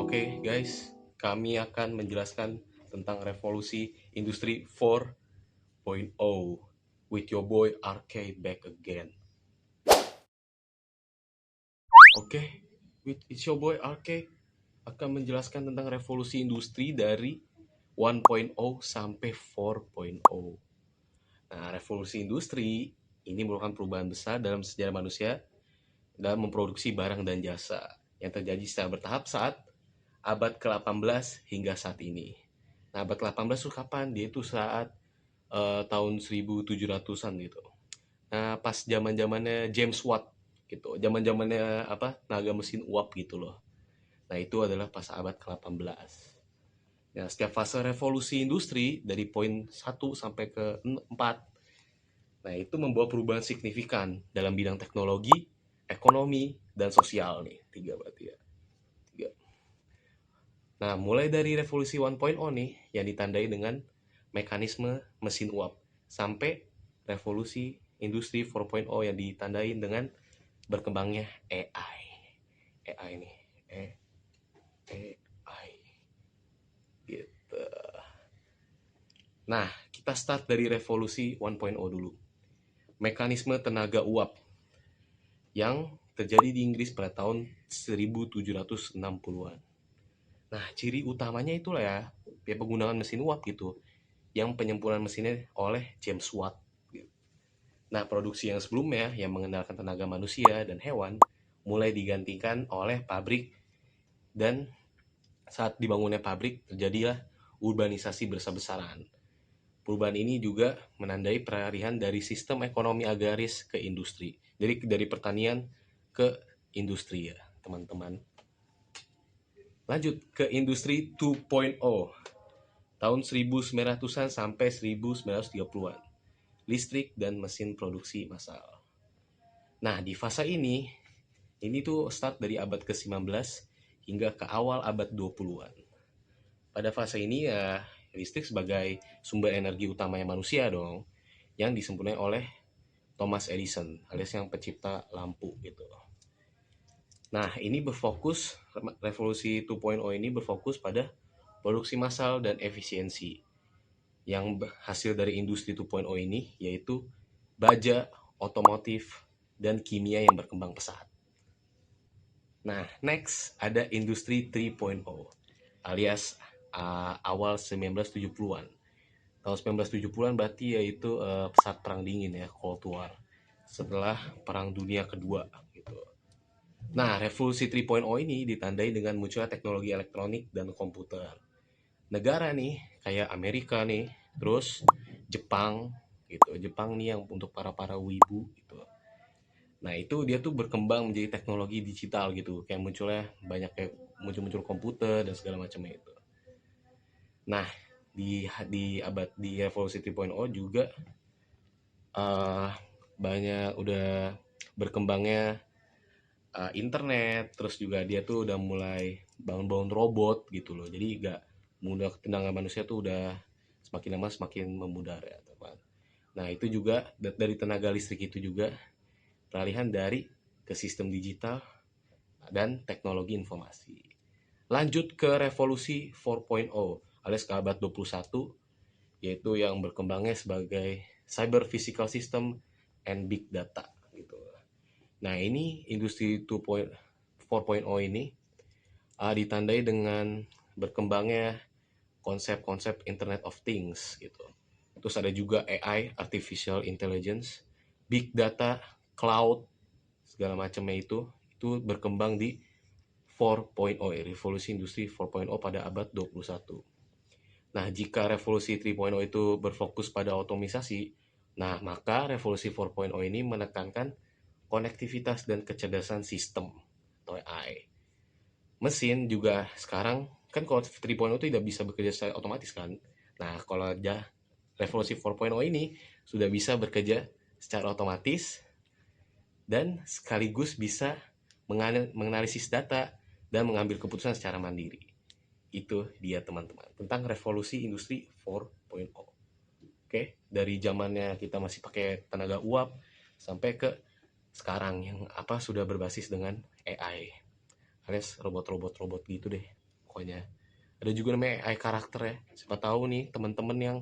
Oke, guys, kami akan menjelaskan tentang revolusi industri 4.0 with your boy RK back again. Oke, it's your boy RK akan menjelaskan tentang revolusi industri dari 1.0 sampai 4.0. Nah, revolusi industri ini merupakan perubahan besar dalam sejarah manusia dalam memproduksi barang dan jasa yang terjadi secara bertahap saat abad ke-18 hingga saat ini. Nah, abad ke-18 itu kapan? Dia itu saat tahun 1700-an gitu. Nah, pas zaman-zamannya James Watt gitu. Zaman-zamannya tenaga mesin uap gitu loh. Nah, itu adalah pas abad ke-18. Nah, setiap fase revolusi industri dari poin 1 sampai ke 4, nah itu membawa perubahan signifikan dalam bidang teknologi, ekonomi, dan sosial nih. 3 berarti ya. 3. Nah, mulai dari revolusi 1.0 nih yang ditandai dengan mekanisme mesin uap sampai revolusi industri 4.0 yang ditandai dengan berkembangnya AI. AI nih, AI gitu. Nah, kita start dari revolusi 1.0 dulu. Mekanisme tenaga uap yang terjadi di Inggris pada tahun 1760-an. Nah, ciri utamanya itulah ya penggunaan mesin uap gitu, yang penyempurnaan mesinnya oleh James Watt. Nah, produksi yang sebelumnya yang mengandalkan tenaga manusia dan hewan mulai digantikan oleh pabrik, dan saat dibangunnya pabrik terjadilah urbanisasi besar-besaran. Perubahan ini juga menandai peralihan dari sistem ekonomi agraris ke industri. Jadi dari pertanian ke industri ya, teman-teman. Lanjut ke industri 2.0 tahun 1900-an sampai 1930-an. Listrik dan mesin produksi massal. Nah, di fase ini tuh start dari abad ke-19 hingga ke awal abad 20-an. Pada fase ini ya listrik sebagai sumber energi utamanya manusia dong, yang disempurnakan oleh Thomas Edison alias yang pencipta lampu gitu. Nah, ini revolusi 2.0 ini berfokus pada produksi massal dan efisiensi. Yang hasil dari industri 2.0 ini yaitu baja, otomotif, dan kimia yang berkembang pesat. Nah, next ada industri 3.0 alias awal 1970-an. Tahun 1970-an berarti yaitu saat perang dingin ya, Cold War. Setelah perang dunia kedua gitu. Nah, revolusi 3.0 ini ditandai dengan munculnya teknologi elektronik dan komputer. Negara nih kayak Amerika nih, terus Jepang gitu. Jepang nih yang untuk para wibu gitu. Nah, itu dia tuh berkembang menjadi teknologi digital gitu. Kayak munculnya banyak kayak muncul komputer dan segala macamnya itu. Nah, di revolusi 3.0 juga banyak udah berkembangnya internet, terus juga dia tuh udah mulai bangun robot gitu loh. Jadi gak mudah, tenaga manusia tuh udah semakin lama semakin memudar ya teman. Nah, itu juga dari tenaga listrik itu juga peralihan dari ke sistem digital dan teknologi informasi. Lanjut ke revolusi 4.0 alias ke abad 21, yaitu yang berkembangnya sebagai cyber physical system and big data gitu. Nah, ini industri 4.0 ini ditandai dengan berkembangnya konsep-konsep Internet of Things gitu. Terus ada juga AI, Artificial Intelligence, Big Data, Cloud, segala macamnya itu berkembang di 4.0, revolusi industri 4.0 pada abad 21. Nah, jika revolusi 3.0 itu berfokus pada otomisasi, nah maka revolusi 4.0 ini menekankan konektivitas dan kecerdasan sistem atau AI. Mesin juga sekarang kan kalau 3.0 itu tidak bisa bekerja secara otomatis kan. Nah, kalau revolusi 4.0 ini sudah bisa bekerja secara otomatis dan sekaligus bisa menganalisis data dan mengambil keputusan secara mandiri. Itu dia teman-teman tentang revolusi industri 4.0. Oke, dari zamannya kita masih pakai tenaga uap sampai ke sekarang yang sudah berbasis dengan AI alias robot gitu deh. pokoknya. Ada juga namanya AI karakter ya. Siapa tahu nih teman-teman yang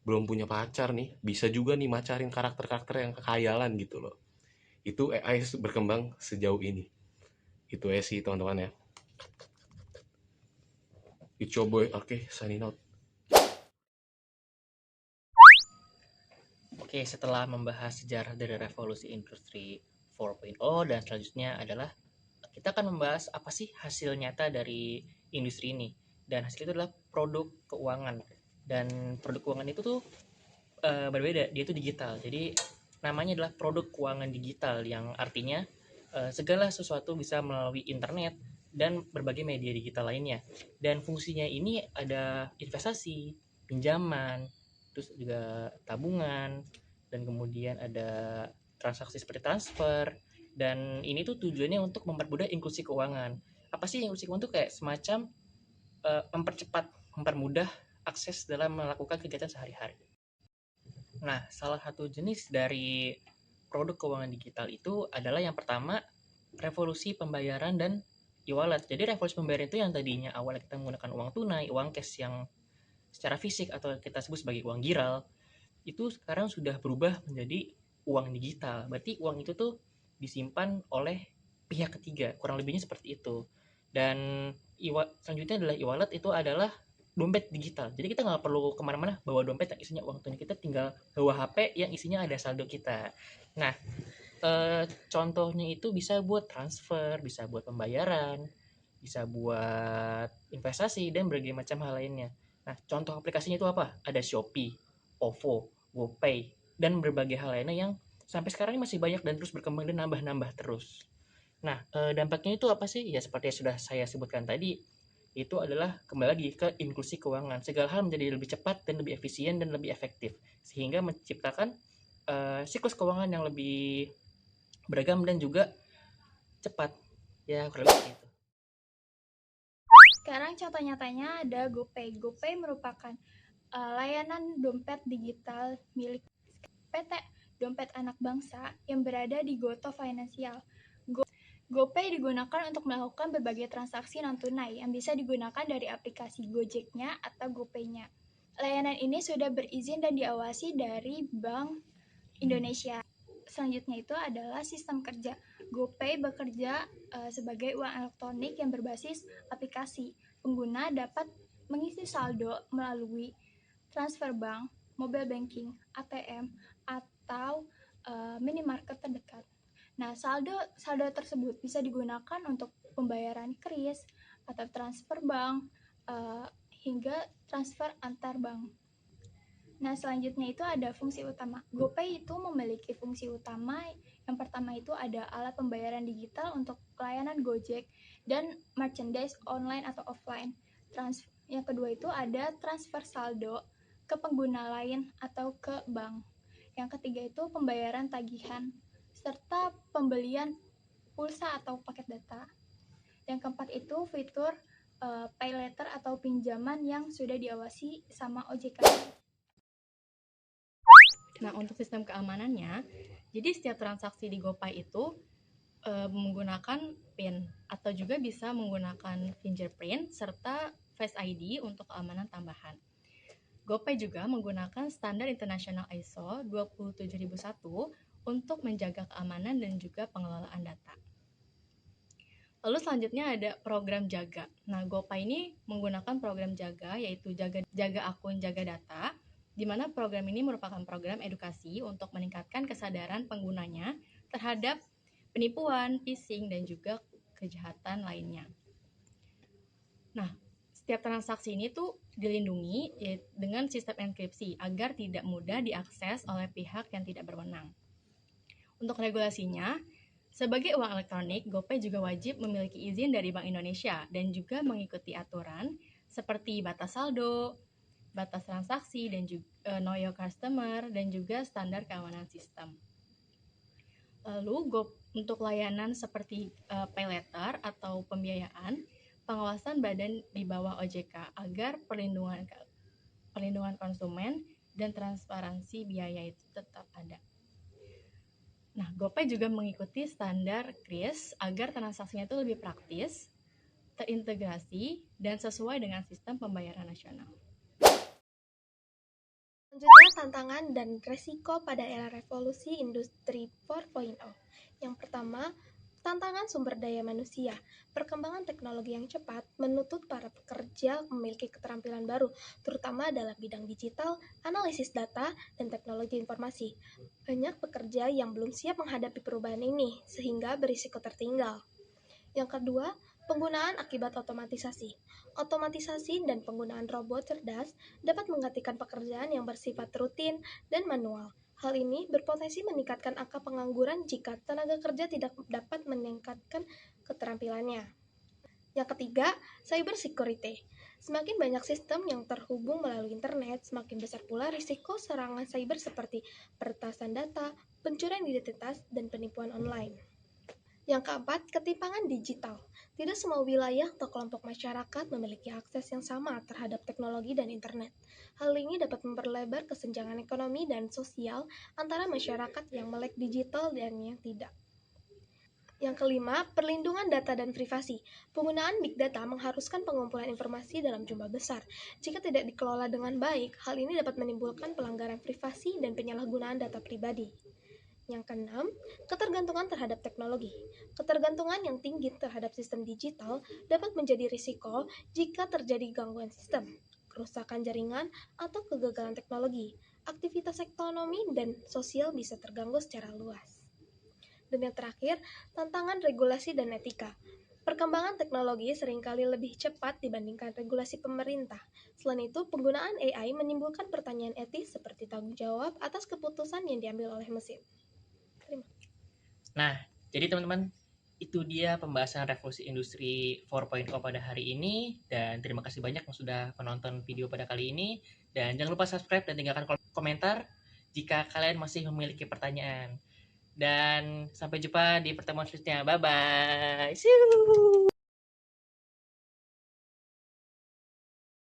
belum punya pacar nih, bisa juga nih macarin karakter-karakter yang kekhayalan gitu loh. Itu AI berkembang sejauh ini. Itu ya sih teman-teman ya. It's your boy, oke, signing out. Oke, setelah membahas sejarah dari revolusi industri 4.0 dan selanjutnya adalah kita akan membahas apa sih hasil nyata dari industri ini. Dan hasil itu adalah produk keuangan. Dan produk keuangan itu tuh berbeda, dia itu digital. Jadi namanya adalah produk keuangan digital yang artinya segala sesuatu bisa melalui internet dan berbagai media digital lainnya. Dan fungsinya ini ada investasi, pinjaman, terus juga tabungan, dan kemudian ada transaksi seperti transfer. Dan ini tuh tujuannya untuk mempermudah inklusi keuangan. Apa sih inklusi keuangan tuh kayak semacam mempercepat, mempermudah akses dalam melakukan kegiatan sehari-hari. Nah, salah satu jenis dari produk keuangan digital itu adalah yang pertama, revolusi pembayaran dan e-wallet. Jadi revolusi pembayaran itu yang tadinya awalnya kita menggunakan uang tunai, uang cash yang secara fisik atau kita sebut sebagai uang giral, itu sekarang sudah berubah menjadi uang digital. Berarti uang itu tuh disimpan oleh pihak ketiga, kurang lebihnya seperti itu. Dan selanjutnya adalah e-wallet, itu adalah dompet digital. Jadi kita nggak perlu kemana-mana bawa dompet yang isinya uang tunai, kita tinggal bawa HP yang isinya ada saldo kita. Nah, contohnya itu bisa buat transfer, bisa buat pembayaran, bisa buat investasi, dan berbagai macam hal lainnya. Nah, contoh aplikasinya itu apa? Ada Shopee, OVO, GoPay, dan berbagai hal lainnya yang sampai sekarang ini masih banyak dan terus berkembang dan nambah-nambah terus. Nah, dampaknya itu apa sih? Ya seperti yang sudah saya sebutkan tadi, itu adalah kembali lagi ke inklusi keuangan. Segala hal menjadi lebih cepat dan lebih efisien dan lebih efektif, sehingga menciptakan siklus keuangan yang lebih beragam dan juga cepat. Ya, kurang lebih itu. Sekarang contoh nyatanya ada GoPay. GoPay merupakan layanan dompet digital milik PT Dompet Anak Bangsa yang berada di Goto Financial. GoPay digunakan untuk melakukan berbagai transaksi non-tunai yang bisa digunakan dari aplikasi Gojek-nya atau GoPay-nya. Layanan ini sudah berizin dan diawasi dari Bank Indonesia. Selanjutnya itu adalah sistem kerja. GoPay bekerja sebagai uang elektronik yang berbasis aplikasi. Pengguna dapat mengisi saldo melalui transfer bank, mobile banking, ATM, atau minimarket terdekat. Nah, saldo tersebut bisa digunakan untuk pembayaran kris atau transfer bank hingga transfer antar bank. Nah, selanjutnya itu ada fungsi utama. GoPay itu memiliki fungsi utama. Yang pertama itu ada alat pembayaran digital untuk layanan Gojek dan merchandise online atau offline. Yang kedua itu ada transfer saldo ke pengguna lain atau ke bank. Yang ketiga itu pembayaran tagihan serta pembelian pulsa atau paket data. Yang keempat itu fitur pay later atau pinjaman yang sudah diawasi sama OJK. Nah, untuk sistem keamanannya, jadi setiap transaksi di GoPay itu menggunakan PIN atau juga bisa menggunakan fingerprint serta Face ID untuk keamanan tambahan. GoPay juga menggunakan standar internasional ISO 27001 untuk menjaga keamanan dan juga pengelolaan data. Lalu selanjutnya ada program jaga. Nah, GoPay ini menggunakan program jaga, yaitu jaga akun, jaga data, di mana program ini merupakan program edukasi untuk meningkatkan kesadaran penggunanya terhadap penipuan, phishing, dan juga kejahatan lainnya. Nah, setiap transaksi ini tuh dilindungi dengan sistem enkripsi agar tidak mudah diakses oleh pihak yang tidak berwenang. Untuk regulasinya, sebagai uang elektronik, GoPay juga wajib memiliki izin dari Bank Indonesia dan juga mengikuti aturan seperti batas saldo, batas transaksi, dan juga know your customer, dan juga standar keamanan sistem. Lalu untuk layanan seperti pay later atau pembiayaan, pengawasan badan di bawah OJK agar perlindungan konsumen dan transparansi biaya itu tetap ada. Nah, GoPay juga mengikuti standar KRIS agar transaksinya itu lebih praktis, terintegrasi, dan sesuai dengan sistem pembayaran nasional. Selanjutnya, tantangan dan resiko pada era revolusi industri 4.0. Yang pertama, tantangan sumber daya manusia. Perkembangan teknologi yang cepat menuntut para pekerja memiliki keterampilan baru, terutama dalam bidang digital, analisis data, dan teknologi informasi. Banyak pekerja yang belum siap menghadapi perubahan ini, sehingga berisiko tertinggal. Yang kedua, penggunaan akibat otomatisasi. Otomatisasi dan penggunaan robot cerdas dapat menggantikan pekerjaan yang bersifat rutin dan manual. Hal ini berpotensi meningkatkan angka pengangguran jika tenaga kerja tidak dapat meningkatkan keterampilannya. Yang ketiga, cyber security. Semakin banyak sistem yang terhubung melalui internet, semakin besar pula risiko serangan cyber seperti peretasan data, pencurian identitas, dan penipuan online. Yang keempat, ketimpangan digital. Tidak semua wilayah atau kelompok masyarakat memiliki akses yang sama terhadap teknologi dan internet. Hal ini dapat memperlebar kesenjangan ekonomi dan sosial antara masyarakat yang melek digital dan yang tidak. Yang kelima, perlindungan data dan privasi. Penggunaan big data mengharuskan pengumpulan informasi dalam jumlah besar. Jika tidak dikelola dengan baik, hal ini dapat menimbulkan pelanggaran privasi dan penyalahgunaan data pribadi. Yang keenam, ketergantungan terhadap teknologi. Ketergantungan yang tinggi terhadap sistem digital dapat menjadi risiko jika terjadi gangguan sistem, kerusakan jaringan, atau kegagalan teknologi. Aktivitas ekonomi dan sosial bisa terganggu secara luas. Dan yang terakhir, tantangan regulasi dan etika. Perkembangan teknologi seringkali lebih cepat dibandingkan regulasi pemerintah. Selain itu, penggunaan AI menimbulkan pertanyaan etis seperti tanggung jawab atas keputusan yang diambil oleh mesin. Nah, jadi teman-teman, itu dia pembahasan revolusi industri 4.0 pada hari ini, dan terima kasih banyak yang sudah menonton video pada kali ini, dan jangan lupa subscribe dan tinggalkan komentar jika kalian masih memiliki pertanyaan. Dan sampai jumpa di pertemuan selanjutnya. Bye bye. See you.